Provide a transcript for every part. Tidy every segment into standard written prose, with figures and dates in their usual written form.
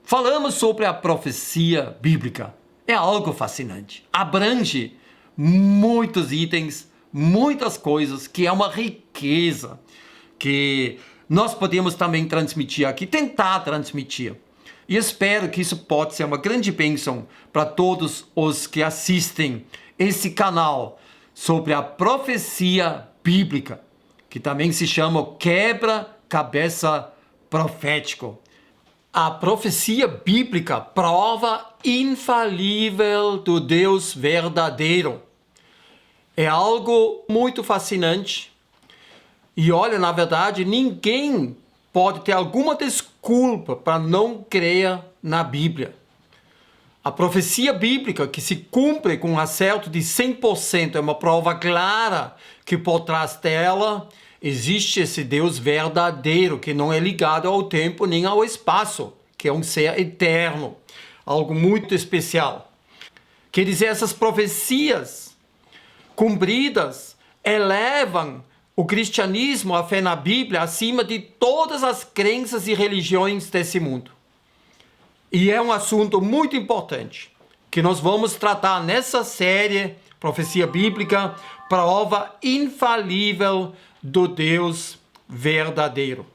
Falamos sobre a profecia bíblica. É algo fascinante. Abrange muitos itens, muitas coisas, que é uma riqueza que nós podemos também transmitir aqui, tentar transmitir. E espero que isso possa ser uma grande bênção para todos os que assistem esse canal sobre a profecia bíblica, que também se chama quebra-cabeça profético. A profecia bíblica, prova infalível do Deus verdadeiro. É algo muito fascinante. E olha, na verdade, ninguém pode ter alguma desculpa para não crer na Bíblia. A profecia bíblica, que se cumpre com um acerto de 100%, é uma prova clara que por trás dela existe esse Deus verdadeiro, que não é ligado ao tempo nem ao espaço, que é um ser eterno, algo muito especial. Quer dizer, essas profecias cumpridas elevam o cristianismo, a fé na Bíblia, acima de todas as crenças e religiões desse mundo. E é um assunto muito importante, que nós vamos tratar nessa série, Profecia Bíblica, prova infalível do Deus verdadeiro.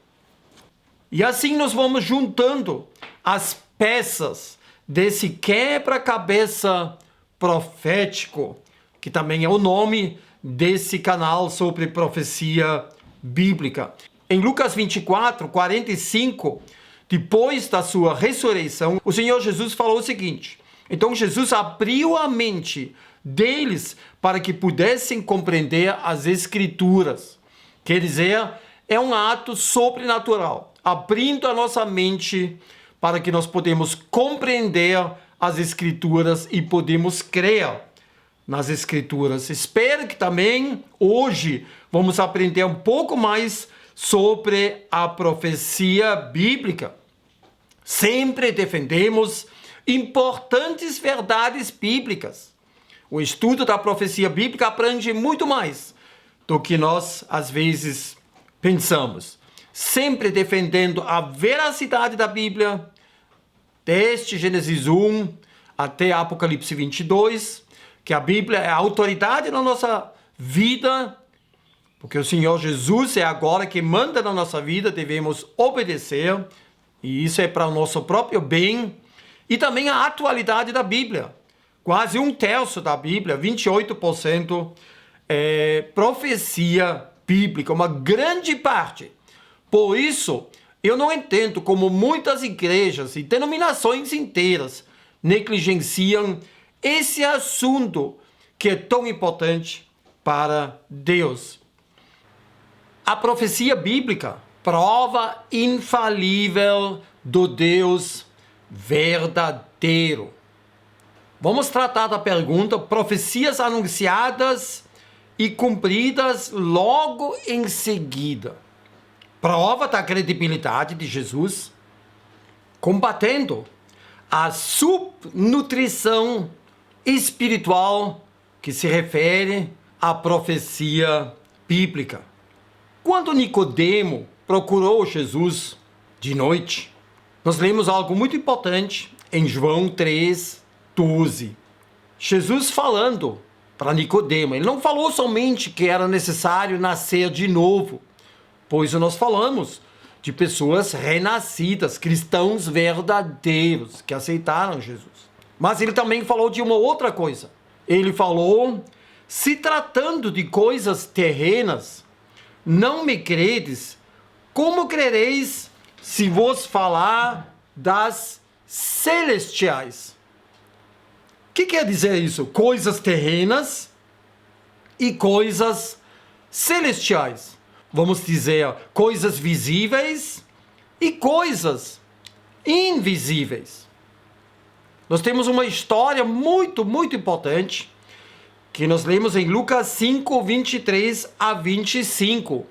E assim nós vamos juntando as peças desse quebra-cabeça profético, que também é o nome desse canal sobre profecia bíblica. Em Lucas 24, 45, depois da sua ressurreição, o Senhor Jesus falou o seguinte: então Jesus abriu a mente deles para que pudessem compreender as Escrituras. Quer dizer, é um ato sobrenatural, abrindo a nossa mente para que nós podemos compreender as Escrituras e podemos crer nas Escrituras. Espero que também hoje vamos aprender um pouco mais sobre a profecia bíblica. Sempre defendemos importantes verdades bíblicas. O estudo da profecia bíblica abrange muito mais do que nós, às vezes, pensamos. Sempre defendendo a veracidade da Bíblia, desde Gênesis 1 até Apocalipse 22, que a Bíblia é a autoridade na nossa vida, porque o Senhor Jesus é agora que manda na nossa vida, devemos obedecer, e isso é para o nosso próprio bem, e também a atualidade da Bíblia. Quase um terço da Bíblia, 28%, é profecia bíblica, uma grande parte. Por isso, eu não entendo como muitas igrejas e denominações inteiras negligenciam esse assunto que é tão importante para Deus. A profecia bíblica, prova infalível do Deus verdadeiro. Vamos tratar da pergunta: profecias anunciadas e cumpridas logo em seguida. Prova da credibilidade de Jesus, combatendo a subnutrição espiritual que se refere à profecia bíblica. Quando Nicodemo procurou Jesus de noite, nós lemos algo muito importante em João 3:12. Jesus falando para Nicodemo, ele não falou somente que era necessário nascer de novo, pois nós falamos de pessoas renascidas, cristãos verdadeiros, que aceitaram Jesus. Mas ele também falou de uma outra coisa. Ele falou: se tratando de coisas terrenas, não me credes, como crereis se vos falar das celestiais? O que quer dizer isso? Coisas terrenas e coisas celestiais. Vamos dizer, coisas visíveis e coisas invisíveis. Nós temos uma história muito, muito importante que nós lemos em Lucas 5, 23 a 25,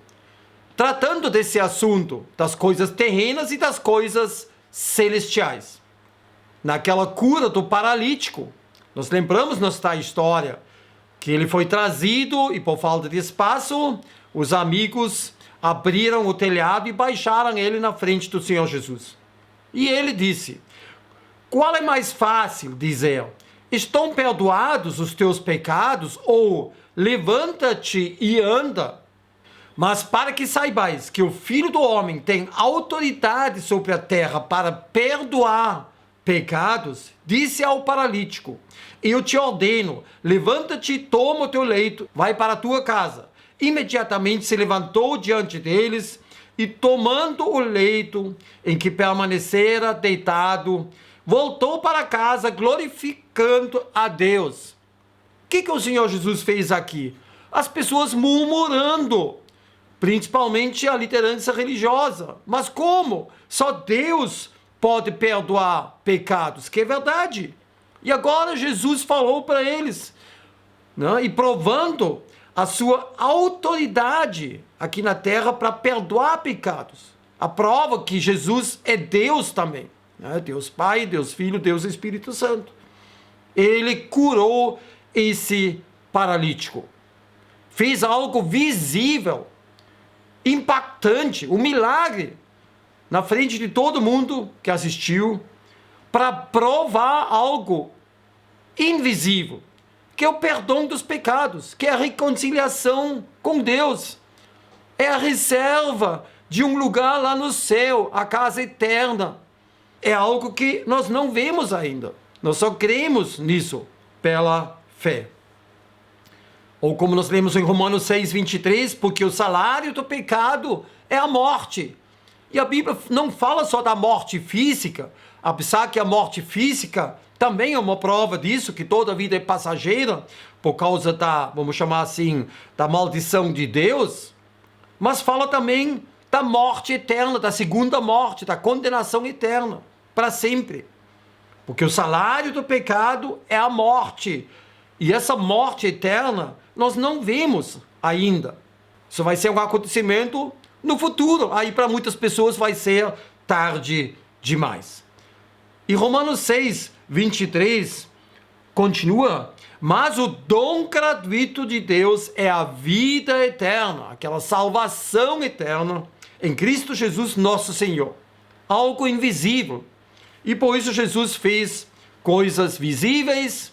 tratando desse assunto das coisas terrenas e das coisas celestiais. Naquela cura do paralítico, nós lembramos nesta história que ele foi trazido e por falta de espaço, os amigos abriram o telhado e baixaram ele na frente do Senhor Jesus. E ele disse: Qual é mais fácil dizer? Estão perdoados os teus pecados? Ou levanta-te e anda? Mas para que saibais que o Filho do Homem tem autoridade sobre a terra para perdoar pecados, disse ao paralítico: eu te ordeno, levanta-te, toma o teu leito, vai para a tua casa. Imediatamente se levantou diante deles e, tomando o leito em que permanecera deitado, voltou para casa glorificando a Deus. O que o Senhor Jesus fez aqui? As pessoas murmurando, principalmente a liderança religiosa. Mas como? Só Deus pode perdoar pecados, que é verdade. E agora Jesus falou para eles, né, e provando a sua autoridade aqui na terra para perdoar pecados. A prova que Jesus é Deus também, né? Deus Pai, Deus Filho, Deus Espírito Santo. Ele curou esse paralítico. Fez algo visível, impactante, um milagre na frente de todo mundo que assistiu, para provar algo invisível, que é o perdão dos pecados, que é a reconciliação com Deus, é a reserva de um lugar lá no céu, a casa eterna. É algo que nós não vemos ainda, nós só cremos nisso pela fé. Ou como nós lemos em Romanos 6:23, porque o salário do pecado é a morte. E a Bíblia não fala só da morte física, apesar que a morte física também é uma prova disso, que toda vida é passageira, por causa da, vamos chamar assim, da maldição de Deus, mas fala também da morte eterna, da segunda morte, da condenação eterna, para sempre. Porque o salário do pecado é a morte, e essa morte eterna nós não vemos ainda. Isso vai ser um acontecimento no futuro, aí para muitas pessoas vai ser tarde demais. E Romanos 6:23 continua: mas o dom gratuito de Deus é a vida eterna, aquela salvação eterna em Cristo Jesus nosso Senhor, algo invisível. E por isso Jesus fez coisas visíveis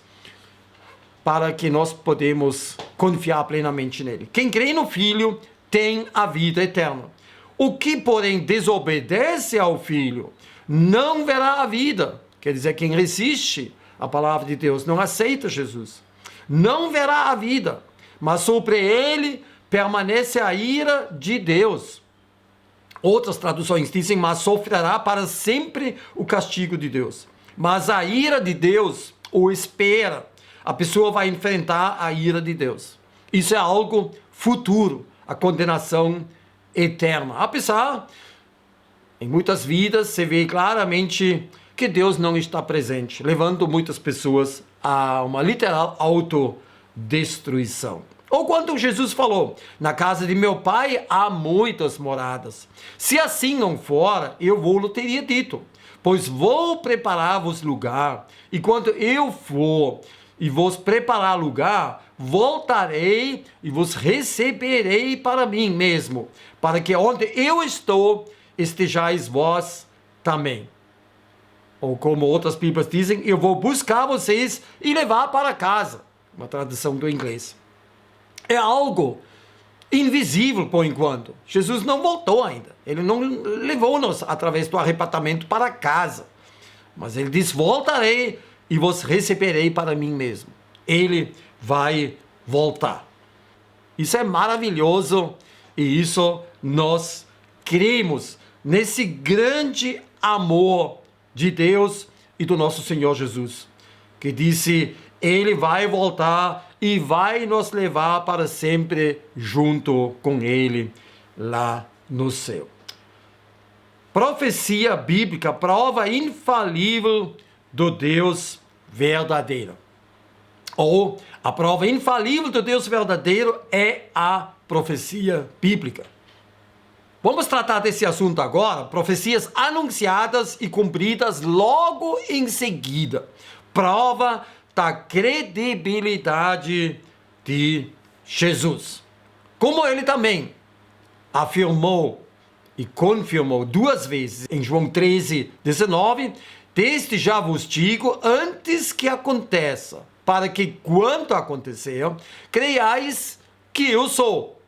para que nós podemos confiar plenamente nele. Quem crê no Filho tem a vida eterna. O que, porém, desobedece ao Filho não verá a vida. Quer dizer, quem resiste à palavra de Deus, não aceita Jesus, não verá a vida, mas sobre ele permanece a ira de Deus. Outras traduções dizem: mas sofrerá para sempre o castigo de Deus. Mas a ira de Deus o espera. A pessoa vai enfrentar a ira de Deus. Isso é algo futuro, a condenação eterna. Apesar, em muitas vidas, se vê claramente que Deus não está presente, levando muitas pessoas a uma literal autodestruição. Ou quando Jesus falou: na casa de meu pai há muitas moradas. Se assim não for, eu vou-lhe teria dito, pois vou preparar-vos lugar, e quando eu for e vos preparar lugar, voltarei e vos receberei para mim mesmo, para que onde eu estou, estejais vós também. Ou como outras Bíblias dizem: eu vou buscar vocês e levar para casa. Uma tradução do inglês. É algo invisível por enquanto. Jesus não voltou ainda. Ele não levou-nos através do arrebatamento para casa. Mas ele diz: voltarei e vos receberei para mim mesmo. Ele vai voltar. Isso é maravilhoso, e isso nós cremos nesse grande amor de Deus e do nosso Senhor Jesus, que disse: ele vai voltar e vai nos levar para sempre junto com ele lá no céu. Profecia bíblica, prova infalível do Deus verdadeiro. Ou a prova infalível do Deus verdadeiro é a profecia bíblica. Vamos tratar desse assunto agora. Profecias anunciadas e cumpridas logo em seguida. Prova da credibilidade de Jesus. Como ele também afirmou e confirmou duas vezes em João 13:19, Desde já vos digo, antes que aconteça, para que quando acontecer, creiais que eu sou.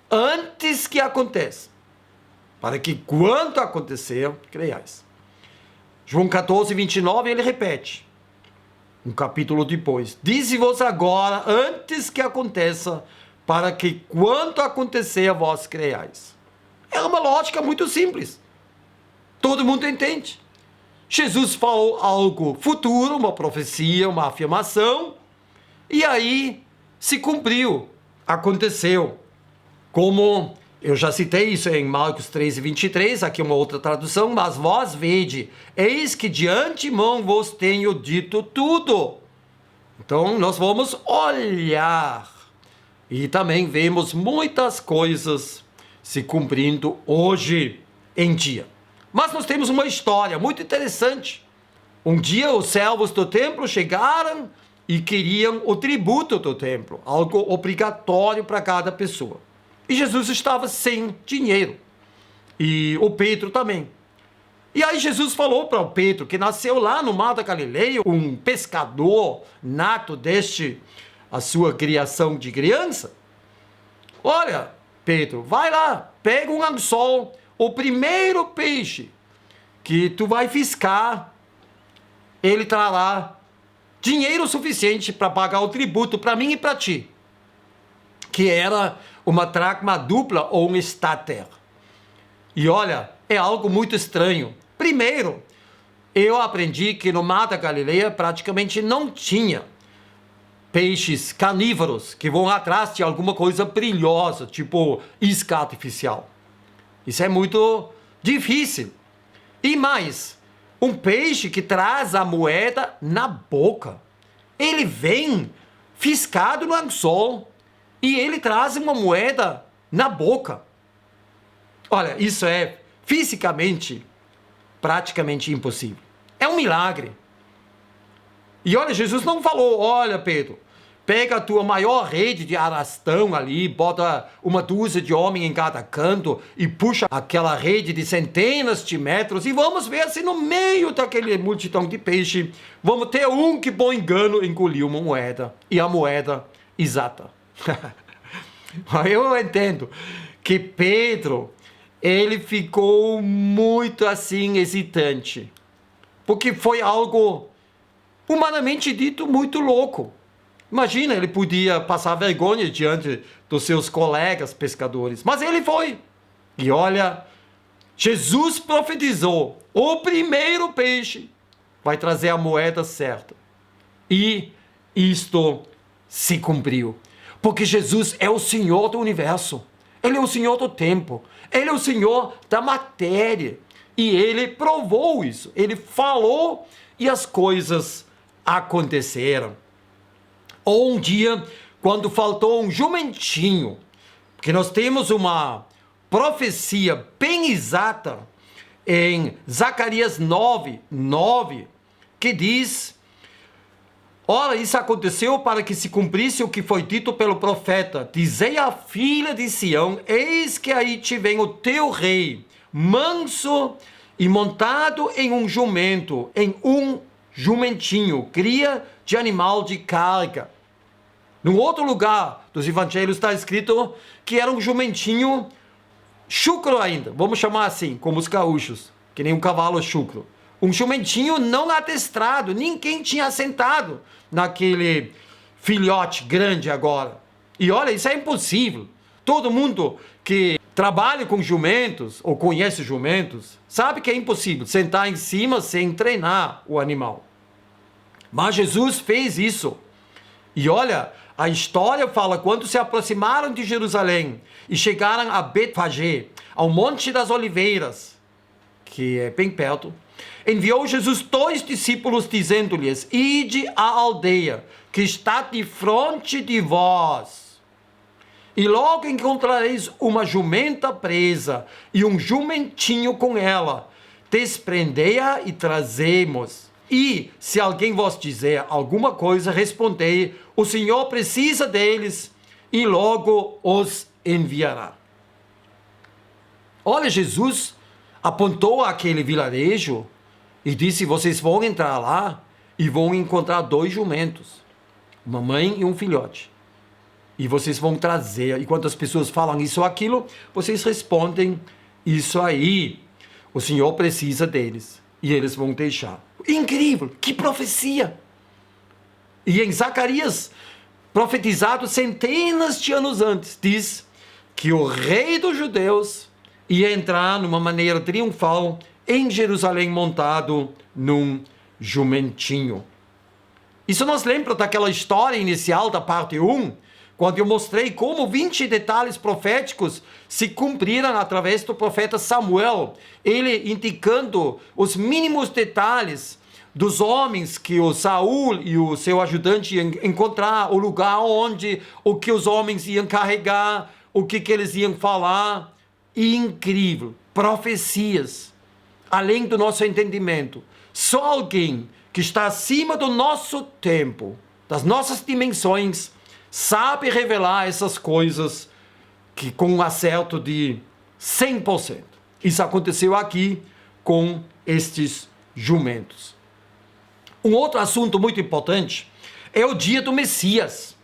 Antes que aconteça, para que quando acontecer, creiais. João 14, 29, ele repete, um capítulo depois. Dize-vos agora, antes que aconteça, para que quando acontecer, vós creiais. É uma lógica muito simples. Todo mundo entende. Jesus falou algo futuro, uma profecia, uma afirmação, e aí se cumpriu, aconteceu. Como eu já citei isso em Marcos 13, 23, aqui uma outra tradução, mas vós vede, eis que de antemão vos tenho dito tudo. Então nós vamos olhar e também vemos muitas coisas se cumprindo hoje em dia. Mas nós temos uma história muito interessante. Um dia os servos do templo chegaram e queriam o tributo do templo, algo obrigatório para cada pessoa. E Jesus estava sem dinheiro. E o Pedro também. E aí Jesus falou para o Pedro, que nasceu lá no Mar da Galileia, um pescador nato desde a sua criação de criança. Olha, Pedro, vai lá, pega um anzol, o primeiro peixe que tu vai fiscar, ele trará dinheiro suficiente para pagar o tributo para mim e para ti, que era uma dracma dupla ou um stater. E olha, é algo muito estranho. Primeiro, eu aprendi que no Mar da Galileia praticamente não tinha peixes carnívoros que vão atrás de alguma coisa brilhosa, tipo isca artificial. Isso é muito difícil. E mais, um peixe que traz a moeda na boca. Ele vem fiscado no anzol e ele traz uma moeda na boca. Olha, isso é fisicamente praticamente impossível. É um milagre. E olha, Jesus não falou, olha Pedro, pega a tua maior rede de arrastão ali, bota uma dúzia de homens em cada canto e puxa aquela rede de centenas de metros e vamos ver se no meio daquele multidão de peixe vamos ter um que por engano engoliu uma moeda e a moeda exata. Eu entendo que Pedro, ele ficou muito assim hesitante, porque foi algo humanamente dito muito louco. Imagina, ele podia passar vergonha diante dos seus colegas pescadores, mas ele foi. E olha, Jesus profetizou, o primeiro peixe vai trazer a moeda certa. E isto se cumpriu, porque Jesus é o Senhor do universo, Ele é o Senhor do tempo, Ele é o Senhor da matéria, e Ele provou isso, Ele falou e as coisas aconteceram. Ou um dia, quando faltou um jumentinho, porque nós temos uma profecia bem exata em Zacarias 9, que diz, ora, isso aconteceu para que se cumprisse o que foi dito pelo profeta, dizei à filha de Sião, eis que aí te vem o teu rei, manso e montado em um jumento, em um jumentinho, cria de animal de carga. Num outro lugar dos evangelhos está escrito que era um jumentinho chucro ainda, vamos chamar assim, como os gaúchos, que nem um cavalo chucro. Um jumentinho não adestrado, ninguém tinha sentado naquele filhote grande agora. E olha, isso é impossível. Todo mundo que trabalha com jumentos ou conhece jumentos sabe que é impossível sentar em cima sem treinar o animal. Mas Jesus fez isso. E olha, a história fala, quando se aproximaram de Jerusalém e chegaram a Betfagé, ao Monte das Oliveiras, que é bem perto, enviou Jesus 2 discípulos, dizendo-lhes, ide à aldeia, que está de frente de vós, e logo encontrareis uma jumenta presa, e um jumentinho com ela, desprendei-a e trazemos. E, se alguém vos dizer alguma coisa, respondei, o Senhor precisa deles, e logo os enviará. Olha, Jesus apontou aquele vilarejo, e disse: vocês vão entrar lá e vão encontrar 2 jumentos, uma mãe e um filhote. E vocês vão trazer, e quando as pessoas falam isso ou aquilo, vocês respondem: isso aí, o Senhor precisa deles. E eles vão deixar. Incrível, que profecia! E em Zacarias, profetizado centenas de anos antes, diz que o rei dos judeus ia entrar numa maneira triunfal em Jerusalém montado num jumentinho. Isso nos lembra daquela história inicial da parte 1, quando eu mostrei como 20 detalhes proféticos se cumpriram através do profeta Samuel, ele indicando os mínimos detalhes dos homens que o Saul e o seu ajudante iam encontrar, o lugar onde, o que os homens iam carregar, o que eles iam falar. Incrível, profecias, além do nosso entendimento. Só alguém que está acima do nosso tempo, das nossas dimensões, sabe revelar essas coisas que com um acerto de 100%. Isso aconteceu aqui com estes jumentos. Um outro assunto muito importante é o dia do Messias.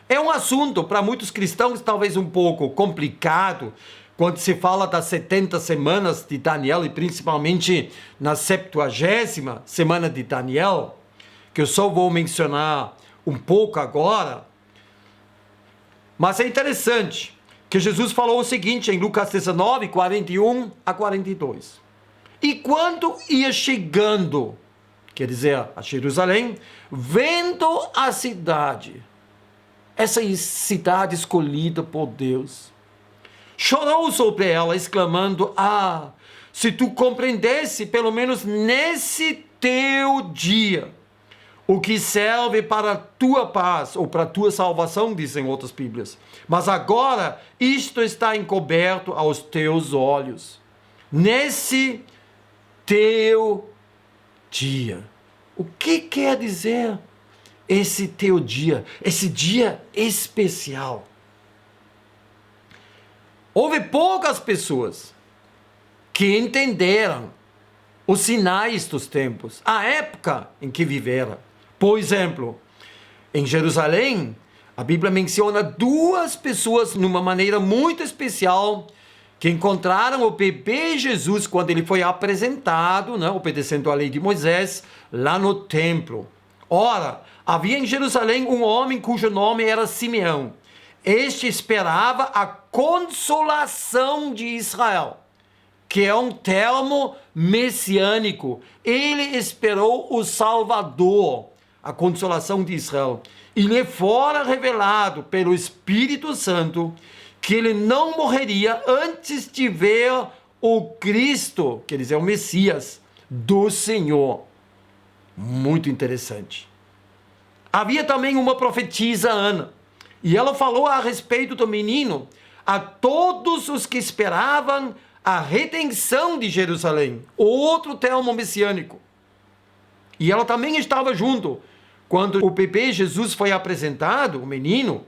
É um assunto para muitos cristãos talvez um pouco complicado, quando se fala das 70 semanas de Daniel, e principalmente na 70ª semana de Daniel, que eu só vou mencionar um pouco agora. Mas é interessante que Jesus falou o seguinte em Lucas 19, 41 a 42. E quando ia chegando, quer dizer, a Jerusalém, vendo a cidade, essa cidade escolhida por Deus, chorou sobre ela, exclamando: ah, se tu compreendesse, pelo menos nesse teu dia, o que serve para a tua paz, ou para a tua salvação, dizem outras Bíblias. Mas agora, isto está encoberto aos teus olhos. Nesse teu dia. O que quer dizer esse teu dia? Esse dia especial. Houve poucas pessoas que entenderam os sinais dos tempos, a época em que viveram. Por exemplo, em Jerusalém, a Bíblia menciona 2 pessoas numa maneira muito especial que encontraram o bebê Jesus quando ele foi apresentado, né, obedecendo à lei de Moisés, lá no templo. Ora, havia em Jerusalém um homem cujo nome era Simeão. Este esperava a consolação de Israel, que é um termo messiânico. Ele esperou o Salvador, a consolação de Israel. E lhe fora revelado pelo Espírito Santo que ele não morreria antes de ver o Cristo, quer dizer, o Messias do Senhor. Muito interessante. Havia também uma profetisa, Ana, e ela falou a respeito do menino a todos os que esperavam a redenção de Jerusalém, outro termo messiânico. E ela também estava junto quando o bebê Jesus foi apresentado, o menino,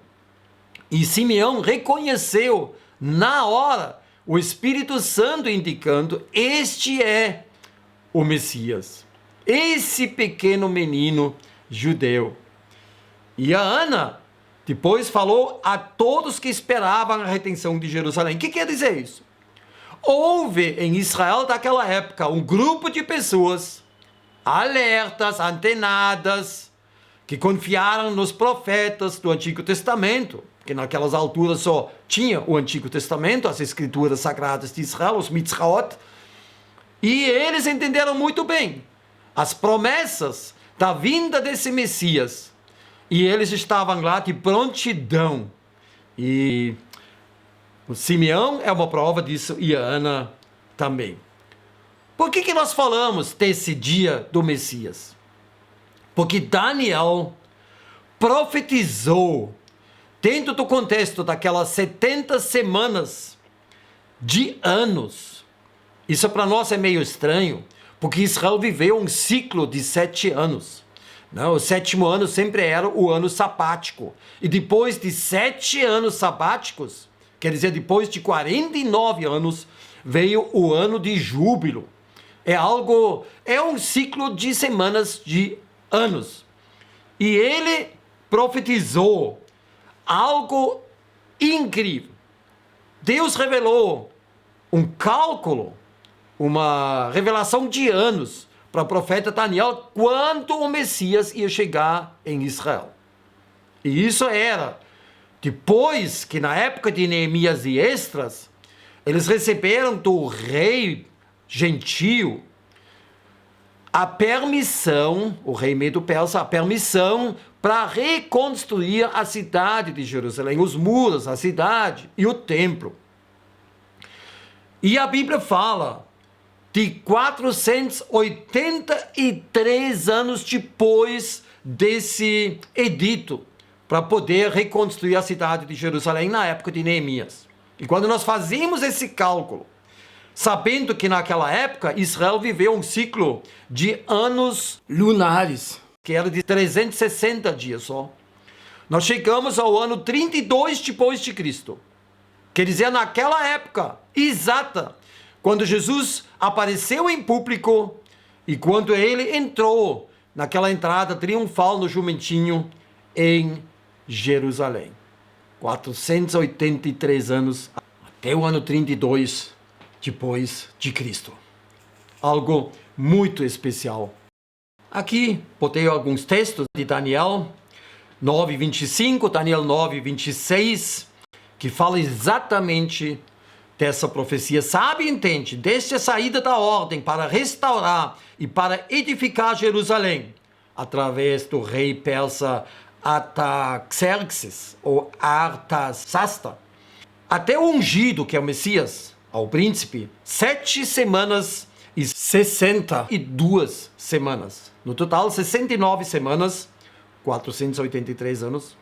e Simeão reconheceu na hora o Espírito Santo indicando: este é o Messias, esse pequeno menino judeu. E a Ana depois falou a todos que esperavam a redenção de Jerusalém. O que quer dizer isso? Houve em Israel daquela época um grupo de pessoas alertas, antenadas, que confiaram nos profetas do Antigo Testamento, que naquelas alturas só tinha o Antigo Testamento, as escrituras sagradas de Israel, os Mitzraot, e eles entenderam muito bem as promessas da vinda desse Messias, e eles estavam lá de prontidão. E o Simeão é uma prova disso, e a Ana também. Por que nós falamos desse dia do Messias? Porque Daniel profetizou, dentro do contexto daquelas 70 semanas de anos. Isso para nós é meio estranho, porque Israel viveu um ciclo de 7 anos. Não, o 7º ano sempre era o ano sabático. E depois de 7 anos sabáticos, quer dizer, depois de 49 anos, veio o ano de júbilo. É um ciclo de semanas, de anos. E ele profetizou algo incrível. Deus revelou um cálculo, uma revelação de anos para o profeta Daniel quando o Messias ia chegar em Israel. E isso era depois que, na época de Neemias e Esdras, eles receberam do rei gentio a permissão, o rei Medo-Persa, a permissão para reconstruir a cidade de Jerusalém, os muros, a cidade e o templo. E a Bíblia fala de 483 anos depois desse edito para poder reconstruir a cidade de Jerusalém na época de Neemias. E quando nós fazemos esse cálculo, sabendo que naquela época Israel viveu um ciclo de anos lunares, que era de 360 dias só, nós chegamos ao ano 32 depois de Cristo. Quer dizer, naquela época exata, quando Jesus apareceu em público e quando ele entrou naquela entrada triunfal no jumentinho em Jerusalém. 483 anos até o ano 32 depois de Cristo. Algo muito especial. Aqui botei alguns textos de Daniel 9:25, Daniel 9:26, que fala exatamente dessa profecia. Sabe e entende, desde a saída da ordem para restaurar e para edificar Jerusalém, através do rei persa Artaxerxes, ou Artasasta, até o ungido, que é o Messias, ao príncipe, 7 semanas e 62 semanas. No total, 69 semanas, 483 anos.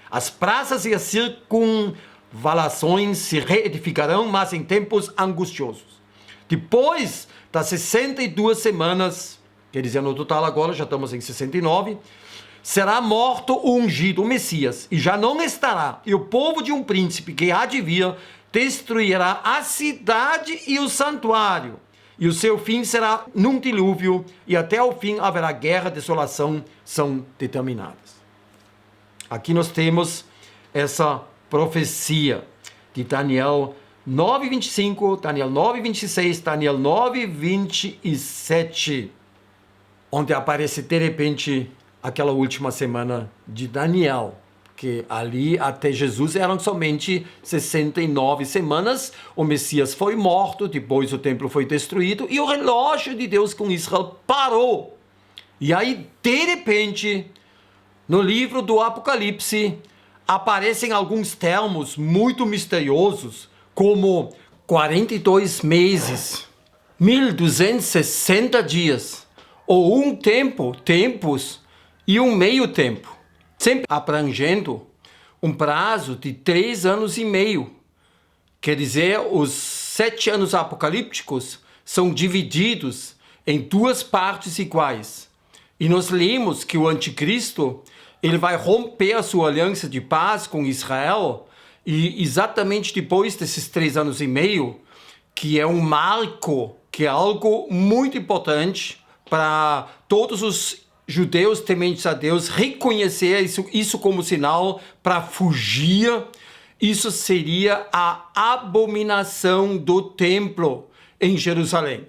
As praças e as circunvalações se reedificarão, mas em tempos angustiosos. Depois das 62 semanas, quer dizer, no total agora já estamos em 69, será morto o ungido, o Messias, e já não estará. E o povo de um príncipe que há de vir destruirá a cidade e o santuário. E o seu fim será num dilúvio, e até o fim haverá guerra e desolação, são determinadas. Aqui nós temos essa profecia de Daniel 9:25, Daniel 9:26, Daniel 9:27, onde aparece de repente aquela última semana de Daniel, que ali até Jesus eram somente 69 semanas, o Messias foi morto, depois o templo foi destruído e o relógio de Deus com Israel parou. E aí, de repente, no livro do Apocalipse, aparecem alguns termos muito misteriosos, como 42 meses, 1260 dias, ou um tempo, tempos, e um meio tempo, sempre abrangendo um prazo de 3 anos e meio. Quer dizer, os 7 anos apocalípticos são divididos em 2 partes iguais. E nós lemos que o anticristo, ele vai romper a sua aliança de paz com Israel, e exatamente depois desses 3 anos e meio, que é um marco, que é algo muito importante para todos os judeus tementes a Deus reconhecer isso como sinal para fugir. Isso seria a abominação do templo em Jerusalém.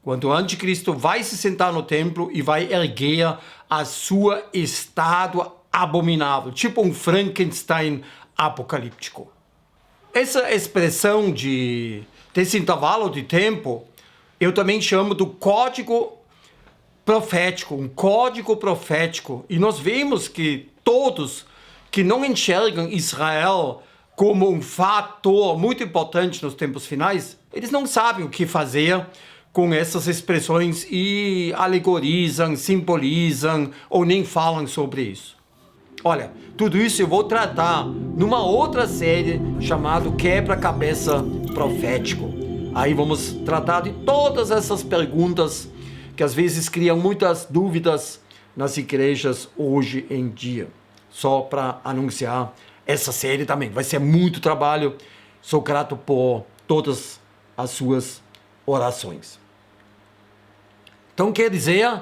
Quando o anticristo vai se sentar no templo e vai erguer a sua estátua abominável, tipo um Frankenstein apocalíptico. Essa expressão desse intervalo de tempo, eu também chamo do código profético, um código profético. E nós vemos que todos que não enxergam Israel como um fator muito importante nos tempos finais, eles não sabem o que fazer com essas expressões e alegorizam, simbolizam ou nem falam sobre isso. Olha, tudo isso eu vou tratar numa outra série chamada Quebra-Cabeça Profético. Aí vamos tratar de todas essas perguntas que às vezes criam muitas dúvidas nas igrejas hoje em dia. Só para anunciar essa série também. Vai ser muito trabalho. Sou grato por todas as suas orações. Então quer dizer,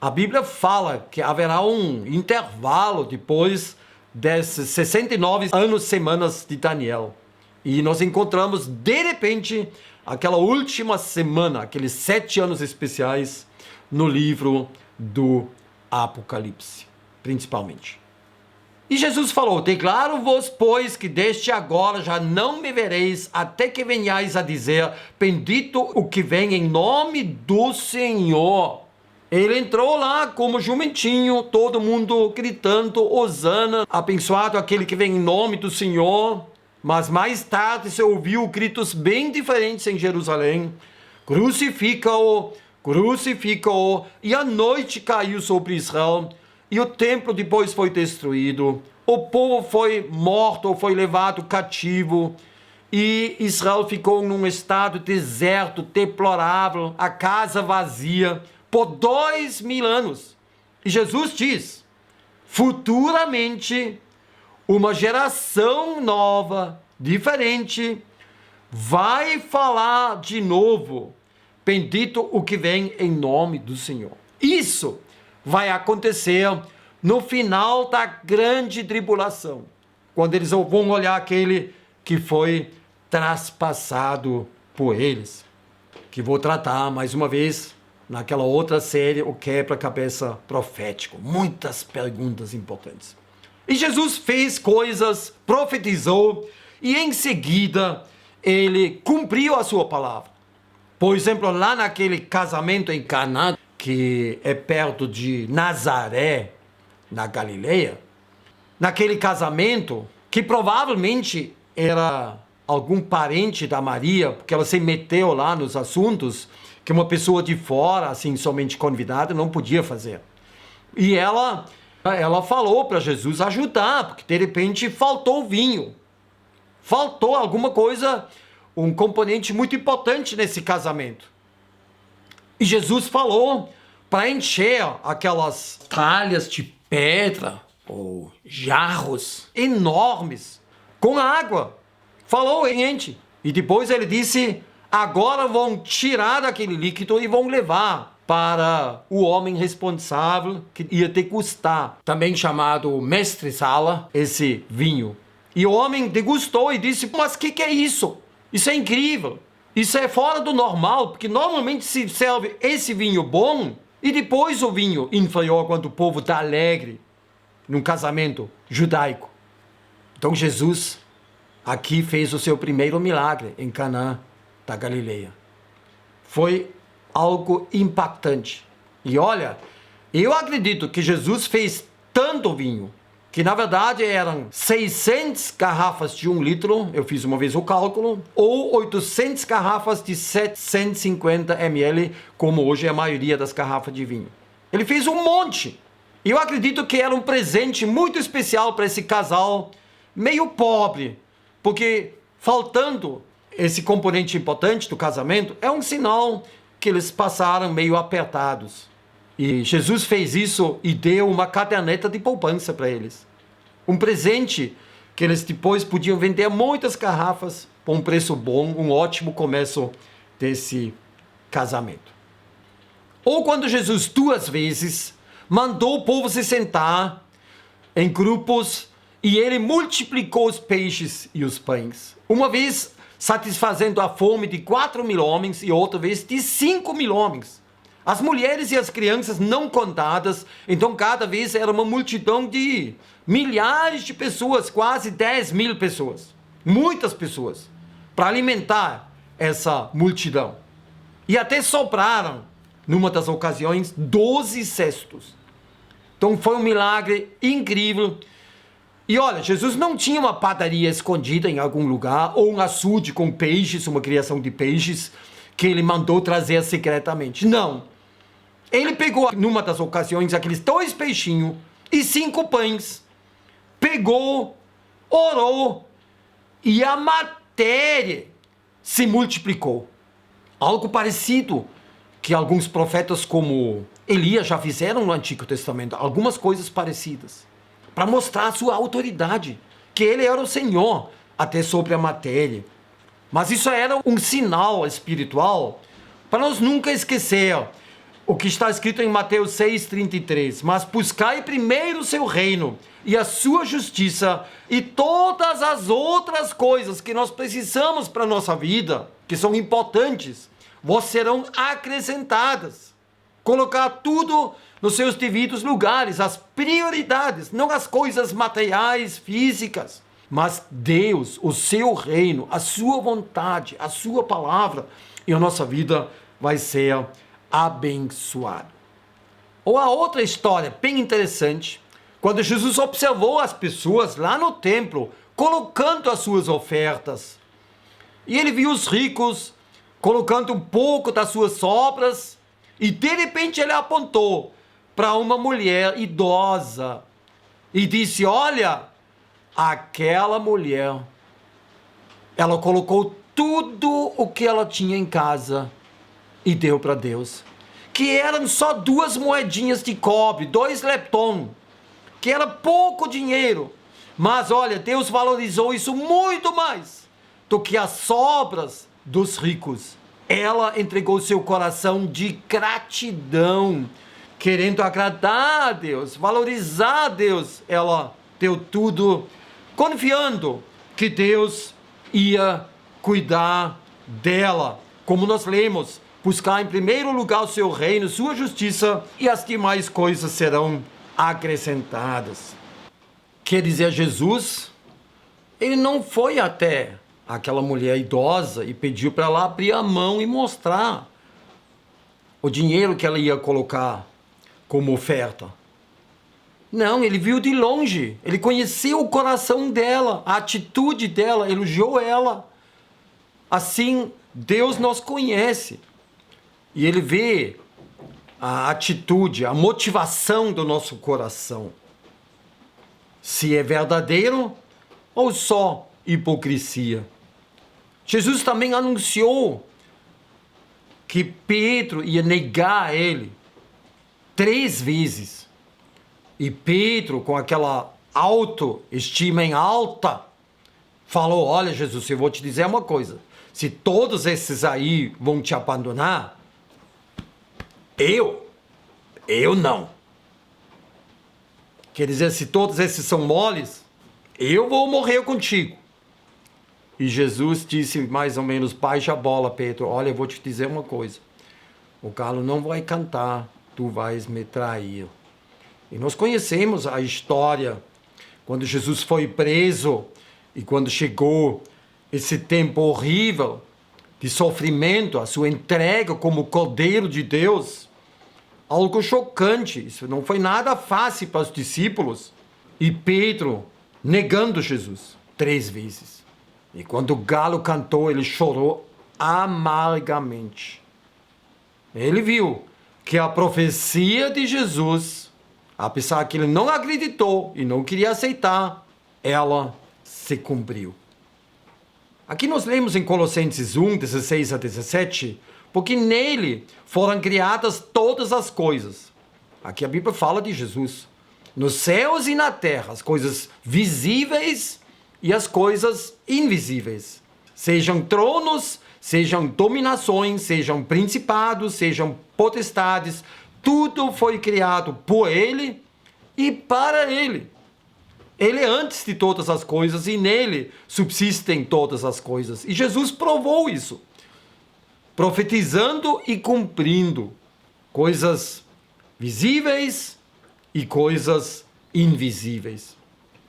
a Bíblia fala que haverá um intervalo depois desses 69 anos, semanas de Daniel. E nós encontramos, de repente, aquela última semana, aqueles 7 anos especiais no livro do Apocalipse, principalmente. E Jesus falou: declaro-vos, pois, que desde agora já não me vereis, até que venhais a dizer, bendito o que vem em nome do Senhor. Ele entrou lá como jumentinho, todo mundo gritando, hosana, abençoado aquele que vem em nome do Senhor. Mas mais tarde se ouviu gritos bem diferentes em Jerusalém: crucifica-o, crucifica-o. E a noite caiu sobre Israel, e o templo depois foi destruído. O povo foi morto, foi levado cativo, e Israel ficou num estado deserto, deplorável, a casa vazia, por 2000 anos. E Jesus diz: futuramente, uma geração nova, diferente, vai falar de novo, bendito o que vem em nome do Senhor. Isso vai acontecer no final da grande tribulação, quando eles vão olhar aquele que foi traspassado por eles, que vou tratar mais uma vez naquela outra série, o quebra-cabeça profético. Muitas perguntas importantes. E Jesus fez coisas, profetizou, e em seguida ele cumpriu a sua palavra. Por exemplo, lá naquele casamento em Caná, que é perto de Nazaré, na Galileia, naquele casamento, que provavelmente era algum parente da Maria, porque ela se meteu lá nos assuntos que uma pessoa de fora, assim, somente convidada, não podia fazer. E ela falou para Jesus ajudar, porque de repente faltou vinho. Faltou alguma coisa, um componente muito importante nesse casamento. E Jesus falou para encher aquelas talhas de pedra ou jarros enormes com água. Falou em enche. E depois ele disse: agora vão tirar aquele líquido e vão levar para o homem responsável que ia degustar, também chamado mestre-sala, esse vinho. E o homem degustou e disse: mas o que é isso? Isso é incrível. Isso é fora do normal, porque normalmente se serve esse vinho bom e depois o vinho inferior quando o povo está alegre num casamento judaico. Então Jesus aqui fez o seu primeiro milagre em Caná da Galileia. Foi algo impactante. E olha, eu acredito que Jesus fez tanto vinho, que na verdade eram 600 garrafas de 1 litro, eu fiz uma vez o cálculo, ou 800 garrafas de 750 ml, como hoje é a maioria das garrafas de vinho. Ele fez um monte. E eu acredito que era um presente muito especial para esse casal meio pobre, porque faltando esse componente importante do casamento, é um sinal que eles passaram meio apertados. E Jesus fez isso e deu uma caderneta de poupança para eles. Um presente que eles depois podiam vender muitas garrafas por um preço bom, um ótimo começo desse casamento. Ou quando Jesus 2 vezes mandou o povo se sentar em grupos e ele multiplicou os peixes e os pães. Uma vez satisfazendo a fome de 4.000 homens e outra vez de 5.000 homens. As mulheres e as crianças não contadas, então cada vez era uma multidão de milhares de pessoas, quase 10.000 pessoas. Muitas pessoas, para alimentar essa multidão. E até sobraram, numa das ocasiões, 12 cestos. Então foi um milagre incrível. E olha, Jesus não tinha uma padaria escondida em algum lugar, ou um açude com peixes, uma criação de peixes, que ele mandou trazer secretamente. Não. Ele pegou, numa das ocasiões, aqueles 2 peixinhos e 5 pães. Pegou, orou, e a matéria se multiplicou. Algo parecido que alguns profetas como Elias já fizeram no Antigo Testamento. Algumas coisas parecidas. Para mostrar a sua autoridade, que ele era o Senhor, até sobre a matéria. Mas isso era um sinal espiritual para nós nunca esquecer o que está escrito em Mateus 6,33. Mas buscai primeiro o seu reino e a sua justiça, e todas as outras coisas que nós precisamos para a nossa vida, que são importantes, vos serão acrescentadas. Colocar tudo nos seus devidos lugares, as prioridades, não as coisas materiais, físicas, mas Deus, o seu reino, a sua vontade, a sua palavra, e a nossa vida vai ser abençoada. Ou a outra história bem interessante, quando Jesus observou as pessoas lá no templo, colocando as suas ofertas. E ele viu os ricos colocando um pouco das suas sobras, e de repente ele apontou para uma mulher idosa e disse: olha, aquela mulher, ela colocou tudo o que ela tinha em casa e deu para Deus. Que eram só 2 moedinhas de cobre, 2 lepton, que era pouco dinheiro. Mas olha, Deus valorizou isso muito mais do que as sobras dos ricos. Ela entregou seu coração de gratidão, querendo agradar a Deus, valorizar a Deus. Ela deu tudo, confiando que Deus ia cuidar dela. Como nós lemos, buscar em primeiro lugar o seu reino, sua justiça, e as demais coisas serão acrescentadas. Quer dizer, Jesus, ele não foi até aquela mulher idosa e pediu para ela abrir a mão e mostrar o dinheiro que ela ia colocar como oferta. Não, ele viu de longe, ele conheceu o coração dela, a atitude dela, elogiou ela. Assim, Deus nos conhece e ele vê a atitude, a motivação do nosso coração. Se é verdadeiro ou só hipocrisia. Jesus também anunciou que Pedro ia negar ele 3 vezes. E Pedro, com aquela autoestima em alta, falou: olha, Jesus, eu vou te dizer uma coisa. Se todos esses aí vão te abandonar, eu não. Quer dizer, se todos esses são moles, eu vou morrer contigo. E Jesus disse mais ou menos: baixa a bola, Pedro. Olha, eu vou te dizer uma coisa. O galo não vai cantar, tu vais me trair. E nós conhecemos a história, quando Jesus foi preso e quando chegou esse tempo horrível de sofrimento, a sua entrega como Cordeiro de Deus, algo chocante. Isso não foi nada fácil para os discípulos. E Pedro negando Jesus 3 vezes. E quando o galo cantou, ele chorou amargamente. Ele viu que a profecia de Jesus, apesar que ele não acreditou e não queria aceitar, ela se cumpriu. Aqui nós lemos em Colossenses 1, 16 a 17, porque nele foram criadas todas as coisas. Aqui a Bíblia fala de Jesus. Nos céus e na terra, as coisas visíveis e as coisas invisíveis. Sejam tronos, sejam dominações, sejam principados, sejam potestades, tudo foi criado por ele e para ele. Ele é antes de todas as coisas e nele subsistem todas as coisas. E Jesus provou isso, profetizando e cumprindo coisas visíveis e coisas invisíveis.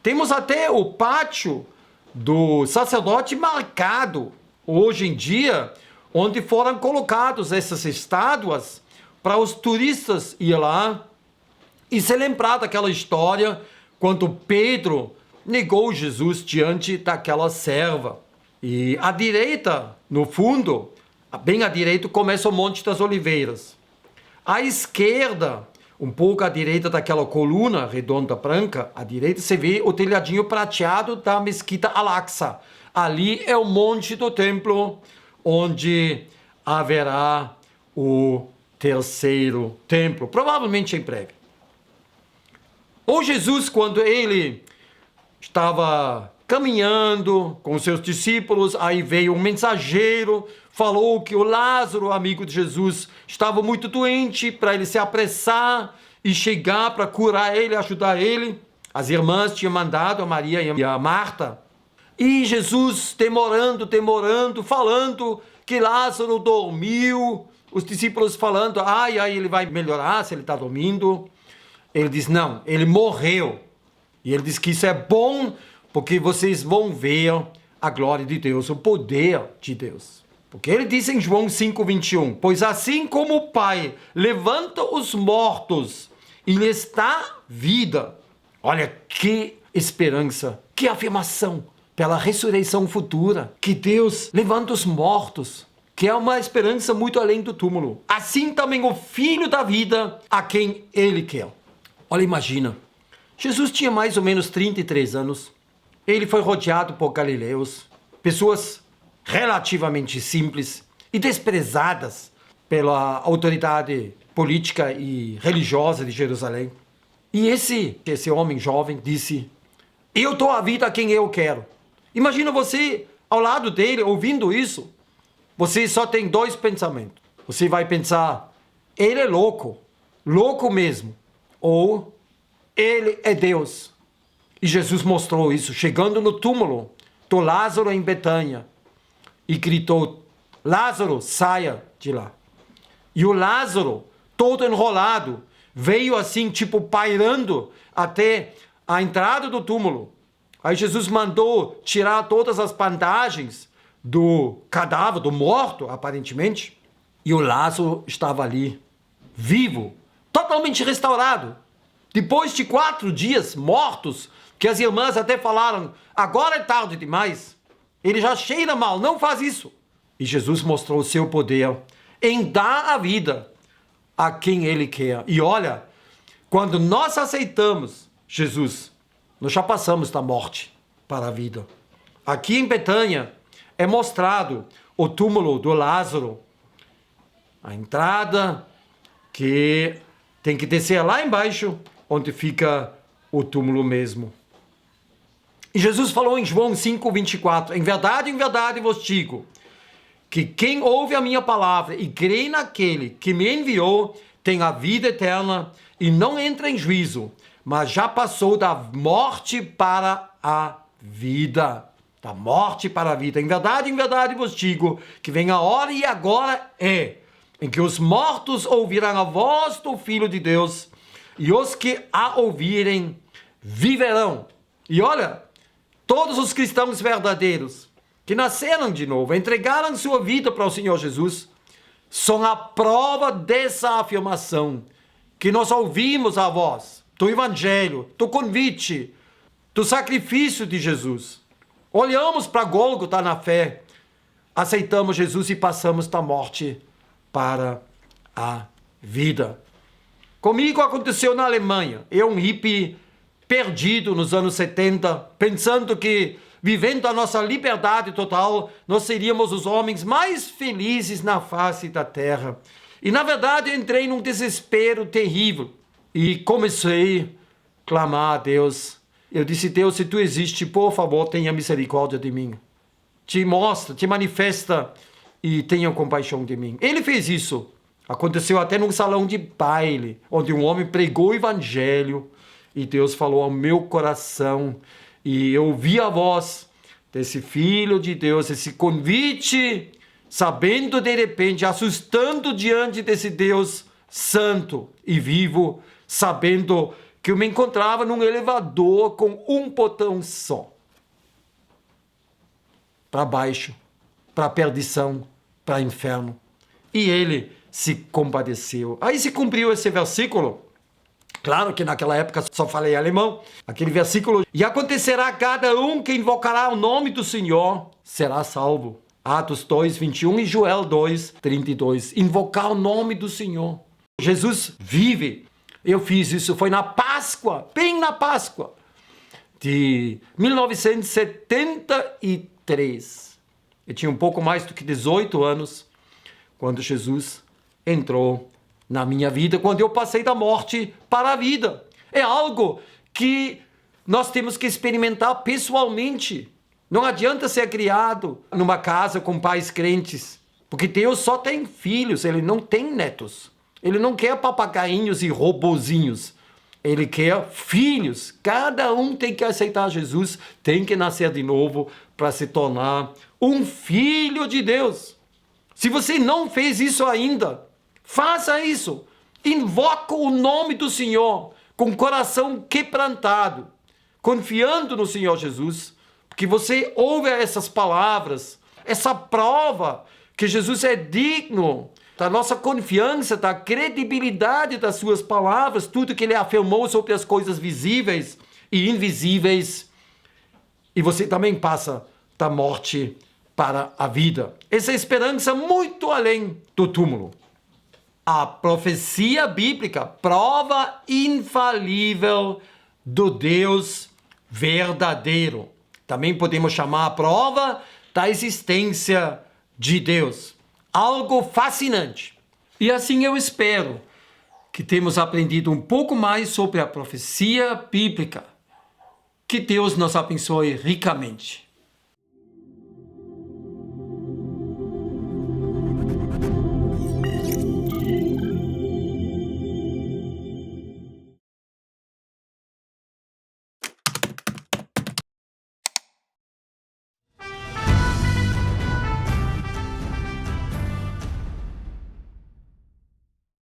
Temos até o pátio do sacerdote marcado hoje em dia, onde foram colocadas essas estátuas para os turistas ir lá e se lembrar daquela história quando Pedro negou Jesus diante daquela serva. E à direita, no fundo, bem à direita, começa o Monte das Oliveiras. À esquerda, um pouco à direita daquela coluna redonda branca, à direita você vê o telhadinho prateado da Mesquita Al-Aqsa. Ali é o monte do templo, onde haverá o 3º templo, provavelmente em breve. Ou Jesus, quando ele estava caminhando com seus discípulos, aí veio um mensageiro, falou que o Lázaro, amigo de Jesus, estava muito doente, para ele se apressar e chegar para curar ele, ajudar ele. As irmãs tinham mandado a Maria e a Marta. E Jesus demorando, falando que Lázaro dormiu. Os discípulos falando, ele vai melhorar se ele está dormindo. Ele diz, não, ele morreu. E ele diz que isso é bom, porque vocês vão ver a glória de Deus, o poder de Deus. Porque ele diz em João 5:21, pois assim como o Pai levanta os mortos e lhes dá vida. Olha que esperança, que afirmação pela ressurreição futura, que Deus levanta os mortos, que é uma esperança muito além do túmulo. Assim também o Filho da vida, a quem ele quer. Olha, imagina, Jesus tinha mais ou menos 33 anos, ele foi rodeado por galileus, pessoas relativamente simples e desprezadas pela autoridade política e religiosa de Jerusalém. E esse homem jovem disse, eu dou a vida a quem eu quero. Imagina você ao lado dele, ouvindo isso. Você só tem dois pensamentos. Você vai pensar, ele é louco mesmo. Ou ele é Deus. E Jesus mostrou isso, chegando no túmulo do Lázaro em Betânia. E gritou, Lázaro, saia de lá. E o Lázaro, todo enrolado, veio assim, tipo, pairando até a entrada do túmulo. Aí Jesus mandou tirar todas as bandagens do cadáver, do morto, aparentemente. E o Lázaro estava ali, vivo, totalmente restaurado. Depois de 4 dias mortos, que as irmãs até falaram, agora é tarde demais. Ele já cheira mal, não faz isso. E Jesus mostrou o seu poder em dar a vida a quem ele quer. E olha, quando nós aceitamos Jesus, nós já passamos da morte para a vida. Aqui em Betânia é mostrado o túmulo do Lázaro. A entrada que tem que descer lá embaixo, onde fica o túmulo mesmo. E Jesus falou em João 5:24, em verdade vos digo, que quem ouve a minha palavra e crê naquele que me enviou, tem a vida eterna e não entra em juízo, mas já passou da morte para a vida. Da morte para a vida. Em verdade vos digo, que vem a hora e agora é, em que os mortos ouvirão a voz do Filho de Deus, e os que a ouvirem viverão. E olha, todos os cristãos verdadeiros que nasceram de novo, entregaram sua vida para o Senhor Jesus, são a prova dessa afirmação, que nós ouvimos a voz do Evangelho, do convite, do sacrifício de Jesus. Olhamos para Gólgota na fé, aceitamos Jesus e passamos da morte para a vida. Comigo aconteceu na Alemanha. Eu, um hippie perdido nos anos 70, pensando que, vivendo a nossa liberdade total, nós seríamos os homens mais felizes na face da terra. E, na verdade, entrei num desespero terrível e comecei a clamar a Deus. Eu disse, Deus, se Tu existe, por favor, tenha misericórdia de mim. Te mostra, te manifesta e tenha compaixão de mim. Ele fez isso. Aconteceu até num salão de baile, onde um homem pregou o Evangelho e Deus falou ao meu coração. E eu ouvi a voz desse Filho de Deus, esse convite, sabendo de repente, assustando diante desse Deus santo e vivo, sabendo que eu me encontrava num elevador com um botão só. Para baixo, para a perdição, para o inferno. E ele se compadeceu. Aí se cumpriu esse versículo. Claro que naquela época só falei alemão. Aquele versículo. E acontecerá a cada um que invocará o nome do Senhor será salvo. Atos 2:21 e Joel 2:32. Invocar o nome do Senhor. Jesus vive. Eu fiz isso, foi na Páscoa, bem na Páscoa de 1973. Eu tinha um pouco mais do que 18 anos quando Jesus entrou na minha vida, quando eu passei da morte para a vida. É algo que nós temos que experimentar pessoalmente. Não adianta ser criado numa casa com pais crentes, porque Deus só tem filhos, ele não tem netos. Ele não quer papagainhos e robozinhos. Ele quer filhos. Cada um tem que aceitar Jesus, tem que nascer de novo para se tornar um filho de Deus. Se você não fez isso ainda, faça isso. Invoca o nome do Senhor com o coração quebrantado, confiando no Senhor Jesus, porque você ouve essas palavras, essa prova que Jesus é digno da nossa confiança, da credibilidade das suas palavras, tudo que ele afirmou sobre as coisas visíveis e invisíveis, e você também passa da morte para a vida. Essa esperança muito além do túmulo. A profecia bíblica, prova infalível do Deus verdadeiro. Também podemos chamar a prova da existência de Deus. Algo fascinante. E assim eu espero que temos aprendido um pouco mais sobre a profecia bíblica. Que Deus nos abençoe ricamente.